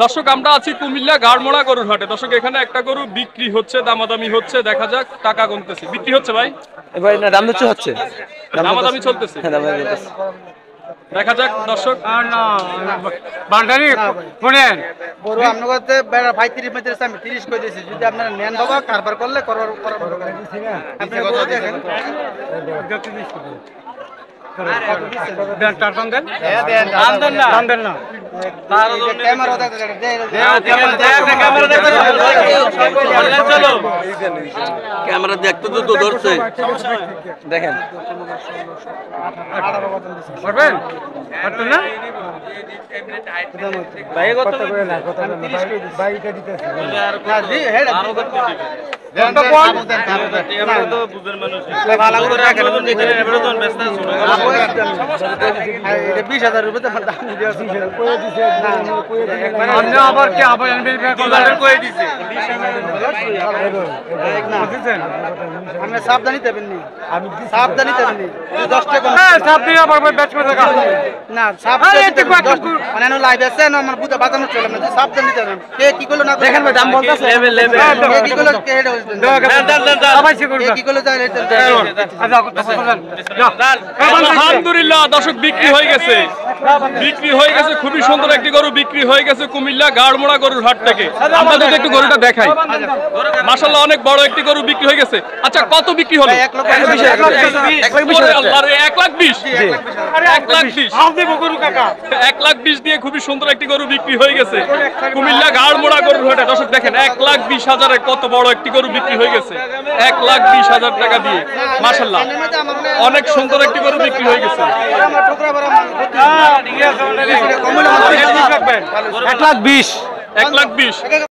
দর্শক আমরা আছি কুমিল্লা গাড়মোড়া গরুর হাটে। দর্শক এখানে একটা গরু বিক্রি হচ্ছে, দামাদামি হচ্ছে, দেখা যাক। টাকা গুনতেছি। বিক্রি হচ্ছে ভাই? ভাই না, দাম দিচ্ছে হচ্ছে, দামাদামি চলতেছে। হ্যাঁ দামাদামি চলতেছে। দেখা যাক দর্শক। বান্ডারি শুনেন গরু আপনার কাছে বেড়া 35 আমি 30 করে দিয়েছি। যদি আপনারা নেন বাবা কারবার করলে করবার আপনি গরু দেখেন টার্টন দেন দাম দেন না ক্যামেরা দেখতে ক্যামেরা দেখতে তো ধরছে, দেখেন করবেন পারতেন না ভাই কত করে না কত ভাই এটা দিতেছে না জি হেড তো কোন তো বুঝেন মানুষ ভালো করে রাখেন এখানে এবারে তো ব্যস্ত আছে এটা 20000 রুপয়ে তো দাম দিও কই দিছে না আপনি আবার কি আবার কই দিছে বুঝছেন আপনি সাবধানী দেবেন নি আমি সাবধানী দেবেন নি 10 টাকা হ্যাঁ সব দিয়ে আবার বেচ করে টাকা না সাবধানী মানে নো লাইভ আছে না আমার বুঝা বাজানো চলে না সাবধানী দেবেন কে কি করলো না দেখেন ভাই দাম বলতাছে লেভেল লেভেল কে কি করলো কে হেড হইছে সবাই সে করবে কে কি করলো যায় আলহামদুলিল্লাহ দর্শক বিক্রি হয়ে গেছে, বিক্রি হয়ে গেছে। খুবই সুন্দর একটি গরু বিক্রি হয়ে গেছে কুমিল্লা গাড়মোড়া গরুর হাট থেকে। আমরা যদি একটু গরুটা দেখাই, মাশাআল্লাহ অনেক বড় একটি গরু বিক্রি হয়ে গেছে। আচ্ছা কত বিক্রি হলো? 1,20,000 দিয়ে খুবই সুন্দর একটি গরু বিক্রি হয়ে গেছে কুমিল্লা গাড়মোড়া গরুর হাটে। দর্শক দেখেন 1,20,000 কত বড় একটি গরু বিক্রি হয়ে গেছে 1,20,000 টাকা দিয়ে। মাশাআল্লাহ অনেক সুন্দর একটি গরু বিক্রি হয়ে গেছে। 1,20,000